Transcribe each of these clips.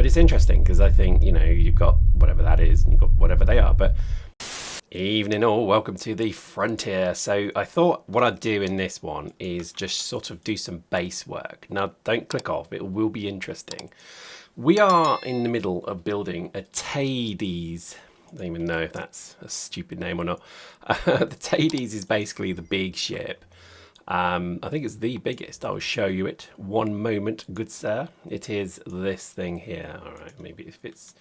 But it's interesting because I think, you've got whatever that is and you've got whatever they are. But evening all, welcome to the Frontier. So I thought what I'd do in this one is just sort of do some base work. Now, don't click off, it will be interesting. We are in the middle of building a Tades. I don't even know if that's a stupid name or not. The Tades is basically the big ship. I think it's the biggest. I'll show you it. One moment, good sir. It is this thing here. All right, maybe if it's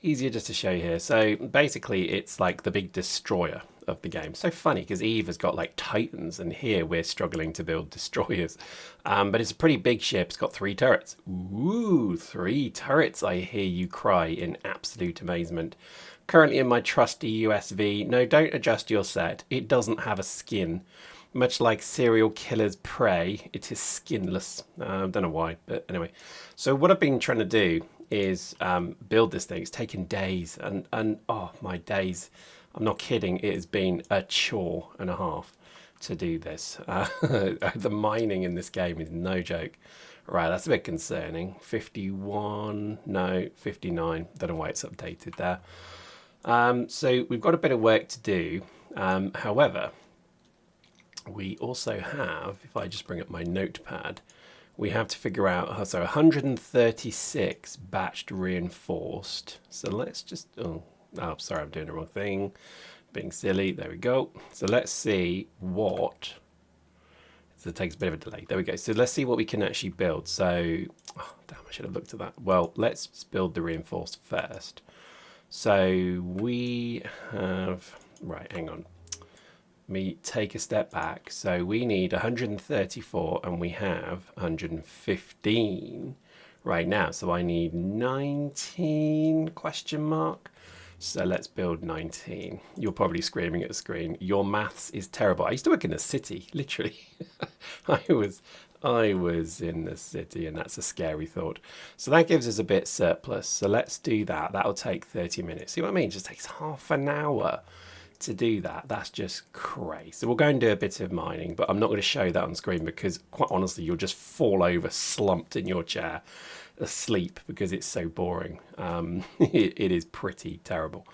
easier just to show you here. So basically, it's like the big destroyer of the game. So funny because Eve has got like Titans, and here we're struggling to build destroyers. But it's a pretty big ship. It's got 3 turrets. Ooh, 3 turrets! I hear you cry in absolute amazement. Currently in my trusty USV. No, don't adjust your set. It doesn't have a skin. Much like serial killer's prey, it is skinless. I don't know why, but anyway. So what I've been trying to do is build this thing. It's taken days, and oh my days, I'm not kidding, it has been a chore and a half to do this. The mining in this game is no joke. Right, that's a bit concerning. 51, no, 59. Don't know why it's updated there. So we've got a bit of work to do. However, we also have, if I just bring up my notepad, we have to figure out, so 136 batched reinforced. So let's just, oh, sorry, I'm doing the wrong thing. Being silly, there we go. So let's see what, so it takes a bit of a delay. There we go. So let's see what we can actually build. So, oh, damn, I should have looked at that. Well, let's build the reinforced first. So we have, right, hang on. Me take a step back. So we need 134 and we have 115 right now. So I need 19 question mark. So let's build 19. You're probably screaming at the screen. Your maths is terrible. I used to work in the city, literally. I was in the city, and that's a scary thought. So that gives us a bit surplus. So let's do that. That'll take 30 minutes. See what I mean? It just takes half an hour to do that. That's just crazy. So we'll go and do a bit of mining, but I'm not going to show that on screen because quite honestly you'll just fall over slumped in your chair asleep because it's so boring. It is pretty terrible.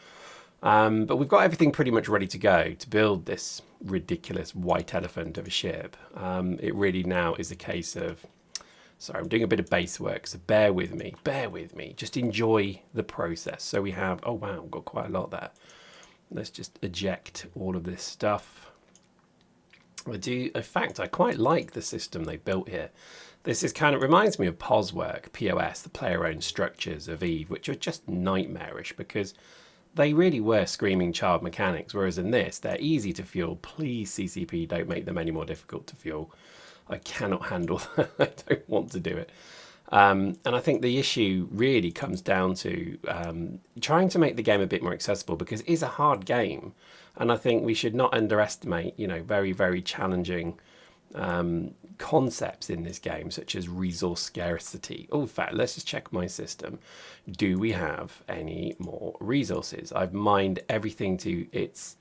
But we've got everything pretty much ready to go to build this ridiculous white elephant of a ship. It really now is a case of, sorry, I'm doing a bit of base work, so bear with me, just enjoy the process. So we have, oh wow, we've got quite a lot there. Let's just eject all of this stuff. In fact, I quite like the system they built here. This is kind of reminds me of POS work, POS, the player-owned structures of Eve, which are just nightmarish because they really were screaming child mechanics, whereas in this, they're easy to fuel. Please, CCP, don't make them any more difficult to fuel. I cannot handle that. I don't want to do it. And I think the issue really comes down to trying to make the game a bit more accessible because it is a hard game. And I think we should not underestimate, very, very challenging concepts in this game, such as resource scarcity. Oh, in fact, let's just check my system. Do we have any more resources? I've mined everything to its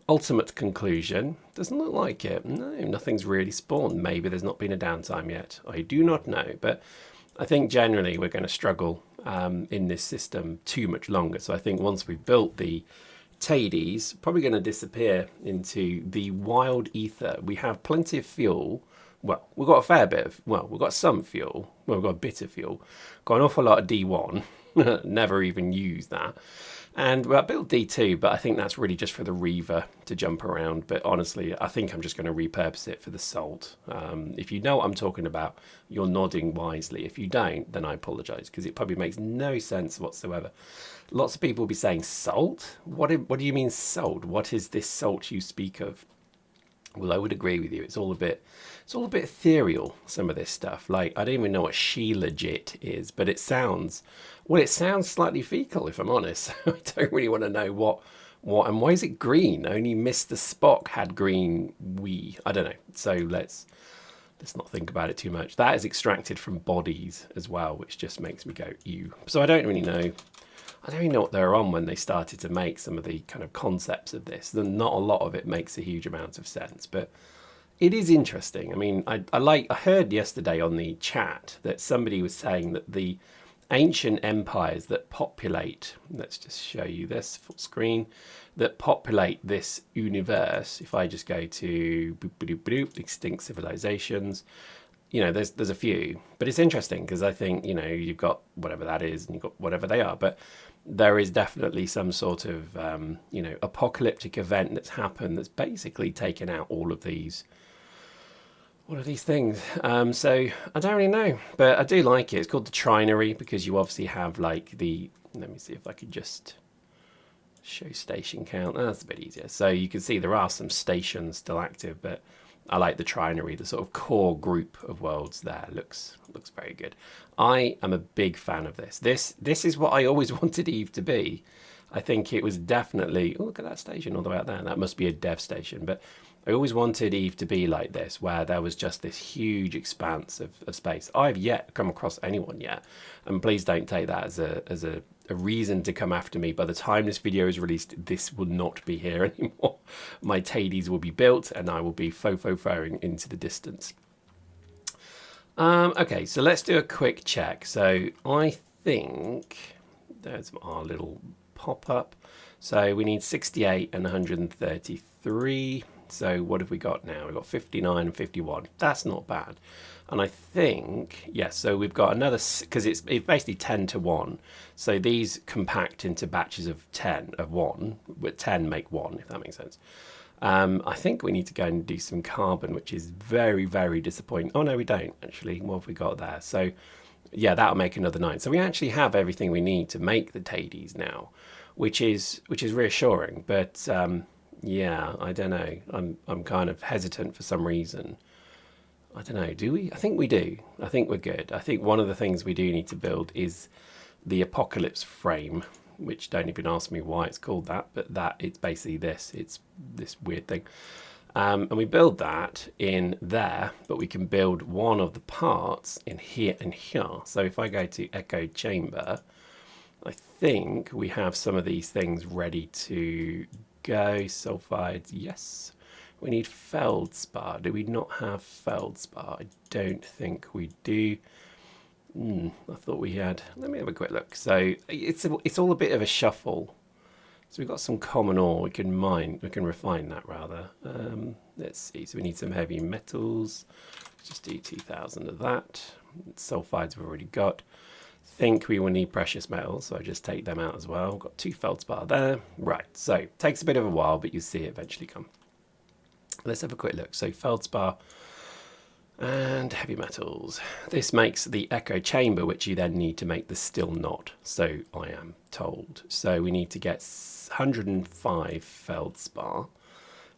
ultimate conclusion. Doesn't look like it. No, nothing's really spawned. Maybe there's not been a downtime yet. I do not know, but I think generally we're going to struggle in this system too much longer. So I think once we've built the Tades, probably going to disappear into the wild ether. We have plenty of fuel. Well, we've got a fair bit of, we've got some fuel. Well, we've got a bit of fuel. Got an awful lot of D1. Never even used that. And I built D2, but I think that's really just for the Reaver to jump around. But honestly, I think I'm just going to repurpose it for the Salt. If you know what I'm talking about, you're nodding wisely. If you don't, then I apologise, because it probably makes no sense whatsoever. Lots of people will be saying, Salt? What do you mean Salt? What is this Salt you speak of? Well, I would agree with you. It's all a bit ethereal, some of this stuff. Like, I don't even know what she legit is, but it sounds slightly fecal, if I'm honest. I don't really want to know what, and why is it green? Only Mr. Spock had green I don't know. So let's not think about it too much. That is extracted from bodies as well, which just makes me go, ew. So I don't really know what they're on when they started to make some of the kind of concepts of this. Not a lot of it makes a huge amount of sense, but it is interesting. I mean, I heard yesterday on the chat that somebody was saying that the ancient empires that populate, let's just show you this full screen, that populate this universe. If I just go to extinct civilizations, there's a few, but it's interesting because I think, you've got whatever that is and you've got whatever they are, but there is definitely some sort of, apocalyptic event that's happened that's basically taken out all of these things. So I don't really know, but I do like it. It's called the trinary because you obviously have like let me see if I could just show station count. That's a bit easier. So you can see there are some stations still active, but I like the trinary, the sort of core group of worlds there. Looks very good. I am a big fan of this. This is what I always wanted Eve to be. I think it was definitely, oh, look at that station all the way out there. That must be a dev station. But I always wanted Eve to be like this, where there was just this huge expanse of space. I've yet come across anyone yet. And please don't take that as a reason to come after me. By the time this video is released, this will not be here anymore. My Tades will be built and I will be fo-fo-foing into the distance. Okay, so let's do a quick check. So I think there's our little pop-up. So we need 68 and 133. So what have we got now? We've got 59 and 51. That's not bad. And I think, yes, so we've got another, because it's basically 10 to 1. So these compact into batches of 10 of 1, but 10 make 1, if that makes sense. I think we need to go and do some carbon, which is very, very disappointing. Oh, no, we don't, actually. What have we got there? So, yeah, that'll make another 9. So we actually have everything we need to make the Tades now, which is reassuring. But, yeah, I don't know. I'm kind of hesitant for some reason. I don't know, do we? I think we do. I think we're good. I think one of the things we do need to build is the apocalypse frame, which don't even ask me why it's called that, but it's basically this. It's this weird thing. And we build that in there, but we can build one of the parts in here and here. So if I go to Echo Chamber, I think we have some of these things ready to go. Sulfides, yes. We need feldspar. Do we not have feldspar? I don't think we do. I thought we had. Let me have a quick look. So it's all a bit of a shuffle. So we've got some common ore we can mine. We can refine that rather. Let's see. So we need some heavy metals. Let's just do 2,000 of that. Sulfides we've already got. Think we will need precious metals, so I just take them out as well. Got 2 feldspar there. Right. So it takes a bit of a while, but you see it eventually come. Let's have a quick look. So feldspar and heavy metals. This makes the echo chamber, which you then need to make the still knot. So I am told. So we need to get 105 feldspar.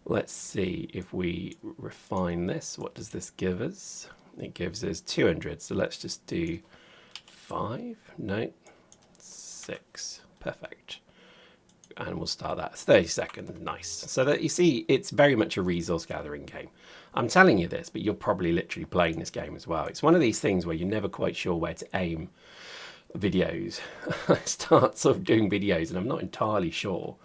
Let's see if we refine this. What does this give us? It gives us 200. So let's just do 5. No, 6. Perfect. And we'll start that. 30 seconds. Nice. So that you see, it's very much a resource gathering game. I'm telling you this, but you're probably literally playing this game as well. It's one of these things where you're never quite sure where to aim videos. I start sort of doing videos and I'm not entirely sure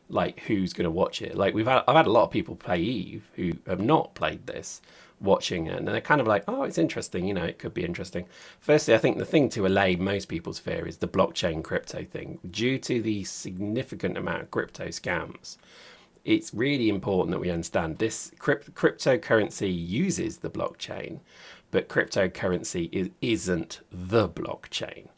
like who's going to watch it. Like I've had a lot of people play Eve who have not played this, watching it, and they're kind of like, oh, it's interesting, it could be interesting. Firstly, I think the thing to allay most people's fear is the blockchain crypto thing. Due to the significant amount of crypto scams, it's really important that we understand this cryptocurrency uses the blockchain, but cryptocurrency isn't the blockchain.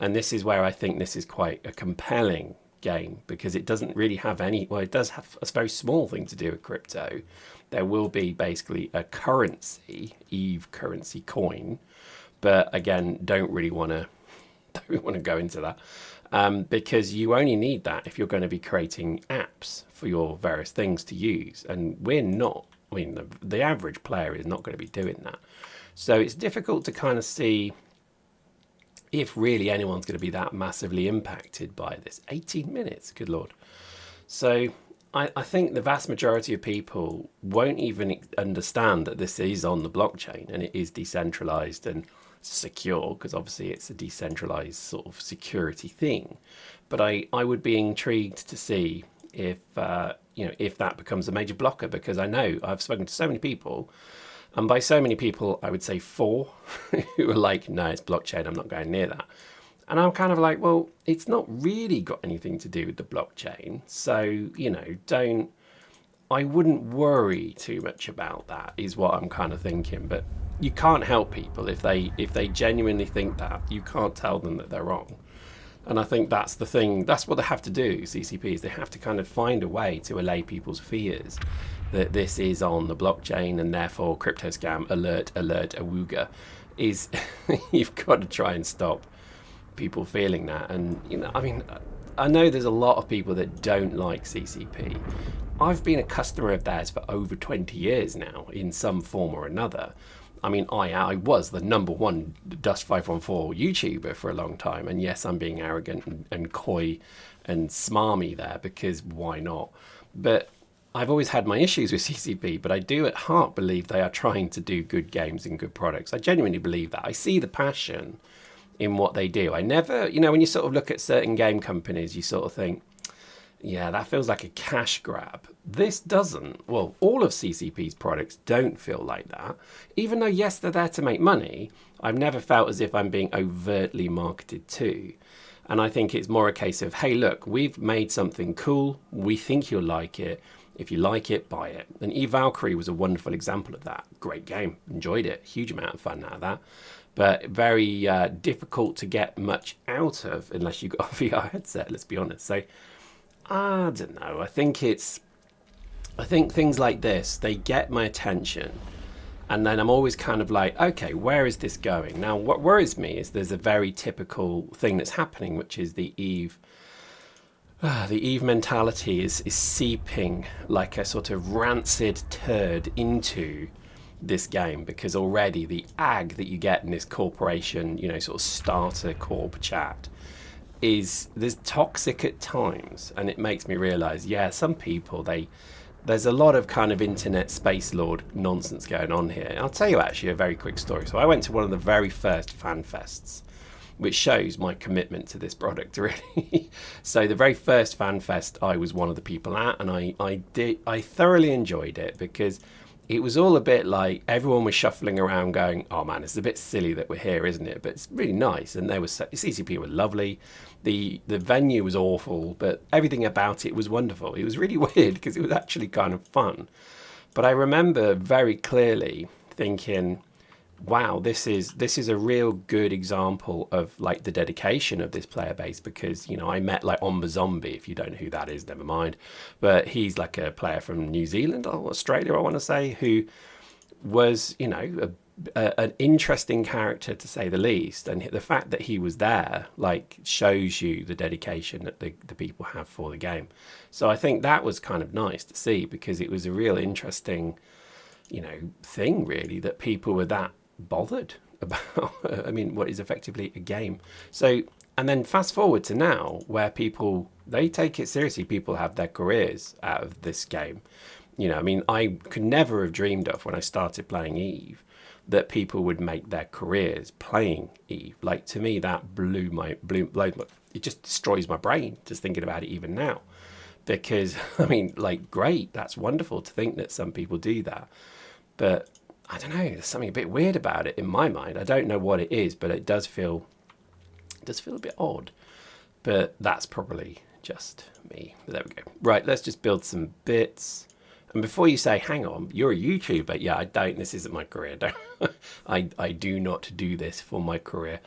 And this is where I think this is quite a compelling game, because it doesn't really have any, well, it does have a very small thing to do with crypto. There will be basically a currency, Eve currency coin, but again, don't really want to go into that, because you only need that if you're going to be creating apps for your various things to use, and we're not. I mean, the average player is not going to be doing that, so it's difficult to kind of see if really anyone's going to be that massively impacted by this. 18 minutes, good lord. So I think the vast majority of people won't even understand that this is on the blockchain and it is decentralized and secure, because obviously it's a decentralized sort of security thing. But I would be intrigued to see if if that becomes a major blocker, because I know I've spoken to so many people, and by so many people I would say 4 who are like, no, it's blockchain, I'm not going near that. And I'm kind of like, well, it's not really got anything to do with the blockchain. So, I wouldn't worry too much about that, is what I'm kind of thinking. But you can't help people if they genuinely think that. You can't tell them that they're wrong. And I think that's the thing. That's what they have to do, CCPs. They have to kind of find a way to allay people's fears that this is on the blockchain and therefore crypto scam, alert, awooga, is you've got to try and stop people feeling that. And, I know there's a lot of people that don't like CCP. I've been a customer of theirs for over 20 years now in some form or another. I was the number one Dust514 YouTuber for a long time. And yes, I'm being arrogant and coy and smarmy there, because why not? But I've always had my issues with CCP, but I do at heart believe they are trying to do good games and good products. I genuinely believe that. I see the passion in what they do. I never, when you sort of look at certain game companies, you sort of think, yeah, that feels like a cash grab. This doesn't. Well, all of CCP's products don't feel like that. Even though, yes, they're there to make money, I've never felt as if I'm being overtly marketed to. And I think it's more a case of, hey, look, we've made something cool. We think you'll like it. If you like it, buy it. And Valkyrie was a wonderful example of that. Great game. Enjoyed it. Huge amount of fun out of that. But very difficult to get much out of unless you've got a VR headset, let's be honest. So, I don't know. I think things like this, they get my attention. And then I'm always kind of like, okay, where is this going? Now, what worries me is there's a very typical thing that's happening, which is the Eve mentality is seeping like a sort of rancid turd into this game, because already the ag that you get in this corporation, sort of starter corp chat there's toxic at times. And it makes me realize, some people, there's a lot of kind of internet space lord nonsense going on here. And I'll tell you actually a very quick story. So I went to one of the very first fan fests, which shows my commitment to this product, really. So the very first fan fest I was one of the people at, and I thoroughly enjoyed it, because it was all a bit like everyone was shuffling around going, oh man, it's a bit silly that we're here, isn't it? But it's really nice. And CCP were lovely. The venue was awful, but everything about it was wonderful. It was really weird because it was actually kind of fun. But I remember very clearly thinking, wow, this is a real good example of like the dedication of this player base, because I met like Omba Zombie. If you don't know who that is, never mind, but he's like a player from New Zealand or Australia, I want to say, who was an interesting character to say the least. And the fact that he was there like shows you the dedication that the people have for the game. So I think that was kind of nice to see, because it was a real interesting thing, really, that people were that bothered about what is effectively a game. So, and then fast forward to now, where people, they take it seriously. People have their careers out of this game. I could never have dreamed of, when I started playing Eve, that people would make their careers playing Eve. Like, to me, that blows my, it just destroys my brain just thinking about it even now. Because great, that's wonderful to think that some people do that, but I don't know, there's something a bit weird about it in my mind. I don't know what it is, but it does feel a bit odd. But that's probably just me. But there we go. Right, let's just build some bits. And before you say, hang on, you're a YouTuber. Yeah, I don't. This isn't my career. I do not do this for my career.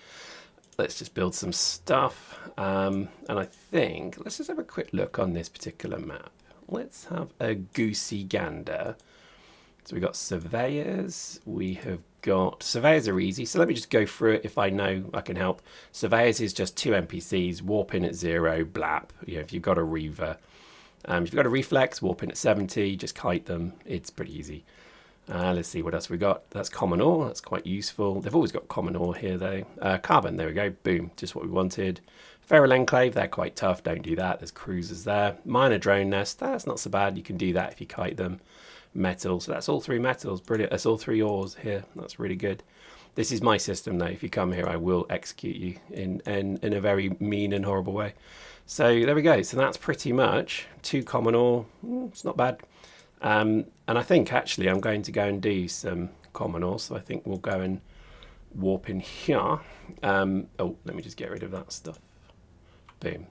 Let's just build some stuff. And I think, let's just have a quick look on this particular map. Let's have a goosey gander. So we've got surveyors, surveyors are easy, so let me just go through it if I know I can help. Surveyors is just 2 NPCs, warp in at 0, blap. If you've got a reaver. If you've got a reflex, warp in at 70, just kite them, it's pretty easy. Let's see what else we got. That's common ore, that's quite useful. They've always got common ore here though. Carbon, there we go, boom, just what we wanted. Feral Enclave, they're quite tough, don't do that, there's cruisers there. Miner drone nest, that's not so bad, you can do that if you kite them. Metal, so that's all 3 metals, brilliant. That's all 3 ores here, that's really good. This is my system though. If you come here, I will execute you in a very mean and horrible way. So there we go. So that's pretty much 2 common ore. It's not bad. And I think actually I'm going to go and do some common ore. So I think we'll go and warp in here. Oh, let me just get rid of that stuff. Boom.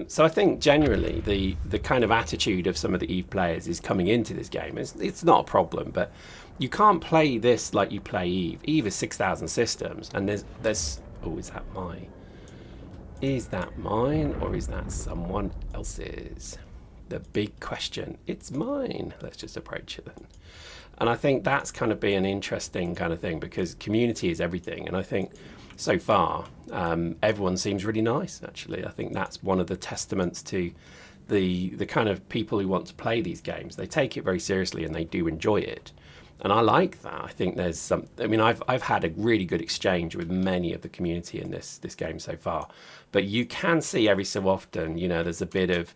So I think generally the kind of attitude of some of the EVE players is coming into this game. It's not a problem, but you can't play this like you play EVE. EVE is 6,000 systems, and there's oh, is that mine? Is that mine or is that someone else's? The big question. It's mine. Let's just approach it then. And I think that's kind of be an interesting kind of thing, because community is everything. And I think so far, everyone seems really nice, actually. I think that's one of the testaments to the kind of people who want to play these games. They take it very seriously and they do enjoy it. And I like that. I think there's some, I mean, I've had a really good exchange with many of the community in this game so far. But you can see every so often, you know, there's a bit of,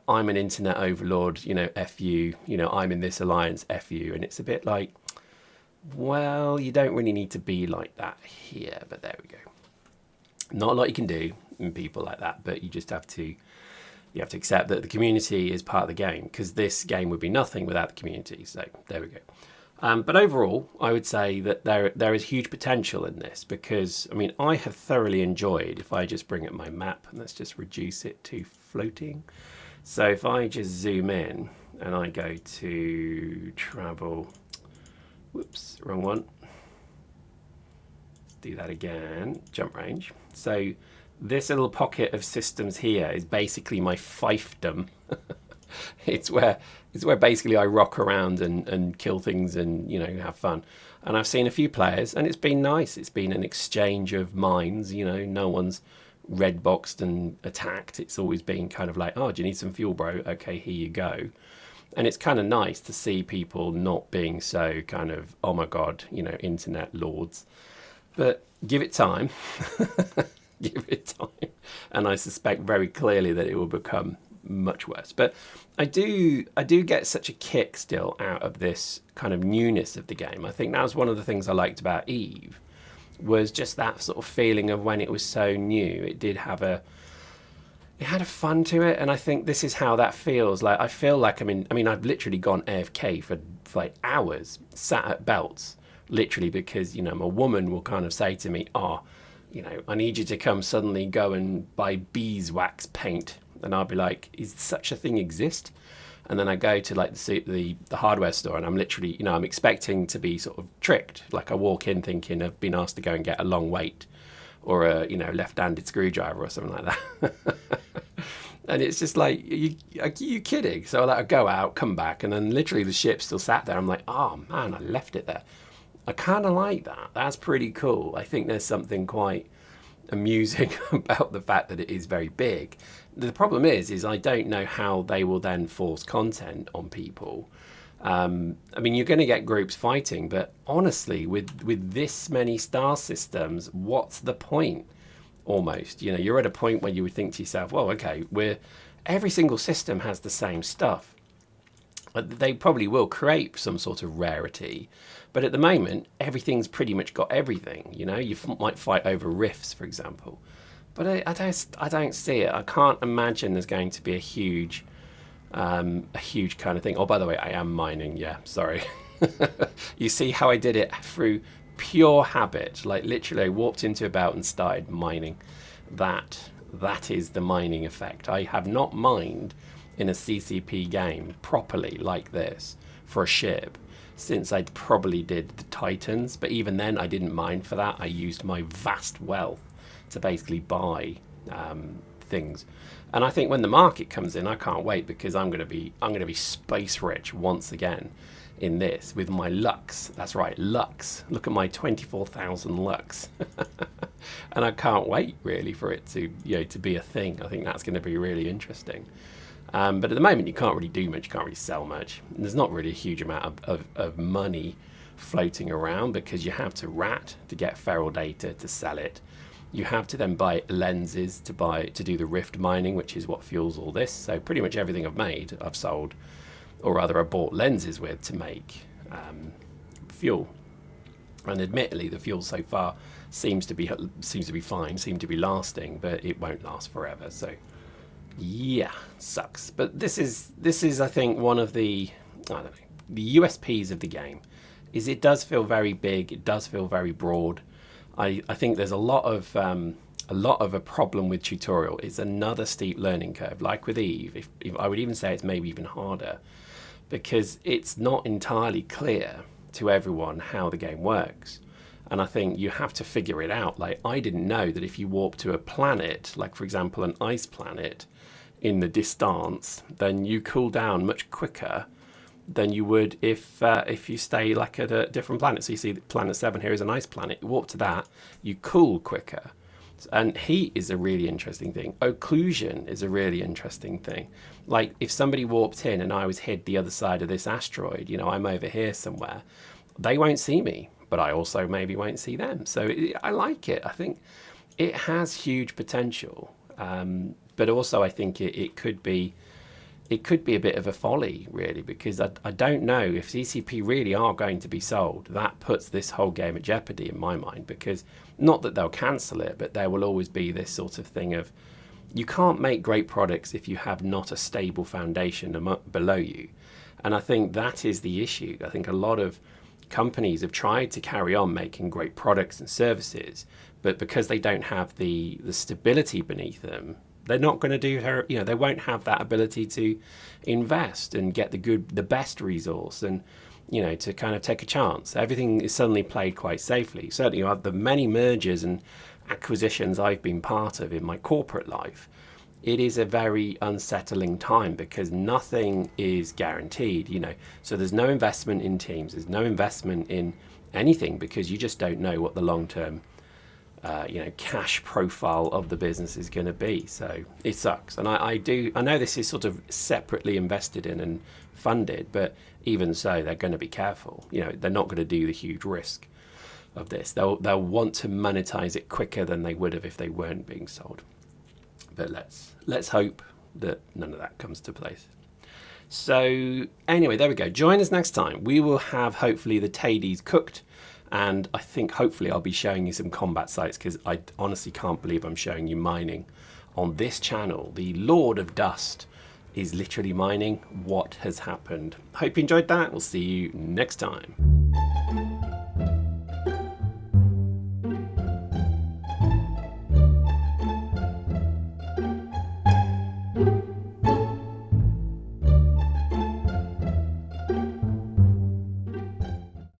I'm an internet overlord, you know, F you, you know, I'm in this alliance, F you. And it's a bit like, well, you don't really need to be like that here, but there we go. Not a lot you can do in people like that, but you just have to, you have to accept that the community is part of the game, because this game would be nothing without the community. So there we go. But overall, I would say that there is huge potential in this, because, I mean, I have thoroughly enjoyed, if I just bring up my map, and let's just reduce it to floating. So if I just zoom in and I go to travel, whoops, wrong one. Let's do that again, jump range. So this little pocket of systems here is basically my fiefdom. It's where basically I rock around and kill things and, you know, have fun. And I've seen a few players and it's been nice. It's been an exchange of minds, you know, no one's red boxed and attacked. It's always been kind of like, oh, do you need some fuel, bro? Okay, here you go. And it's kind of nice to see people not being so kind of, oh my God, you know, internet lords. But give it time. Give it time. And I suspect very clearly that it will become much worse. But I do get such a kick still out of this kind of newness of the game. I think that was one of the things I liked about EVE, was just that sort of feeling of when it was so new. It did have it had a fun to it, and I think this is how that feels. Like, I feel like I mean I've literally gone AFK for like hours, sat at belts, literally, because, you know, a woman will kind of say to me, oh, you know, I need you to come suddenly go and buy beeswax paint. And I'll be like, is such a thing exist? And then I go to like the hardware store, and I'm literally, you know, I'm expecting to be sort of tricked. Like, I walk in thinking I've been asked to go and get a long weight or a, you know, left-handed screwdriver or something like that. And it's just like, are you kidding? So I go out, come back, and then literally the ship still sat there. I'm like, oh man, I left it there. I kind of like that. That's pretty cool. I think there's something quite amusing about the fact that it is very big. The problem is I don't know how they will then force content on people. I mean, you're going to get groups fighting, but honestly, with this many star systems, what's the point? Almost, you know, you're at a point where you would think to yourself, well, okay, every single system has the same stuff. They probably will create some sort of rarity, but at the moment, everything's pretty much got everything. You know, you might fight over rifts, for example, but I don't see it. I can't imagine there's going to be a huge kind of thing. Oh, by the way, I am mining. Yeah, sorry. You see how I did it through pure habit? Like, literally, I walked into a belt and started mining. That is the mining effect. I have not mined in a CCP game properly like this for a ship since I probably did the Titans, but even then I didn't mine for that. I used my vast wealth to basically buy things. And I think when the market comes in, I can't wait, because I'm going to be space rich once again in this with my Lux. That's right, Lux. Look at my 24,000 Lux. And I can't wait really for it to, you know, to be a thing. I think that's going to be really interesting. But at the moment, you can't really do much. You can't really sell much. And there's not really a huge amount of money floating around, because you have to rat to get feral data to sell it. You have to then buy lenses to do the rift mining, which is what fuels all this. So pretty much everything I've made, I've sold, or rather I bought lenses with to make fuel. And admittedly, the fuel so far seems to be fine, seems to be lasting, but it won't last forever. So yeah, sucks. But this is I think one of the, I don't know, the USPs of the game is it does feel very big. It does feel very broad. I think there's a lot of a problem with tutorial. It's another steep learning curve. Like with Eve, if I would even say it's maybe even harder, because it's not entirely clear to everyone how the game works. And I think you have to figure it out. Like, I didn't know that if you warp to a planet, like for example an ice planet in the distance, then you cool down much quicker than you would if you stay like at a different planet. So you see planet 7 here is an ice planet. You warp to that, you cool quicker. And heat is a really interesting thing. Occlusion is a really interesting thing. Like if somebody warped in and I was hid the other side of this asteroid, you know, I'm over here somewhere, they won't see me, but I also maybe won't see them. So I like it. I think it has huge potential. But also I think it could be a bit of a folly, really, because I don't know if CCP really are going to be sold. That puts this whole game at jeopardy in my mind, because not that they'll cancel it, but there will always be this sort of thing of you can't make great products if you have not a stable foundation below you. And I think that is the issue. I think a lot of companies have tried to carry on making great products and services, but because they don't have the stability beneath them, they're not going to do, you know, they won't have that ability to invest and get the best resource and, you know, to kind of take a chance. Everything is suddenly played quite safely. Certainly the many mergers and acquisitions I've been part of in my corporate life, it is a very unsettling time because nothing is guaranteed, you know. So there's no investment in teams, there's no investment in anything because you just don't know what the long-term cash profile of the business is going to be. So it sucks. And I know this is sort of separately invested in and funded, but even so, they're going to be careful. You know, they're not going to do the huge risk of this. They'll want to monetize it quicker than they would have if they weren't being sold. But let's hope that none of that comes to place. So anyway, there we go. Join us next time. We will have hopefully the Tades cooked. And I think hopefully I'll be showing you some combat sites, because I honestly can't believe I'm showing you mining on this channel. The Lord of Dust is literally mining. What has happened? Hope you enjoyed that. We'll see you next time.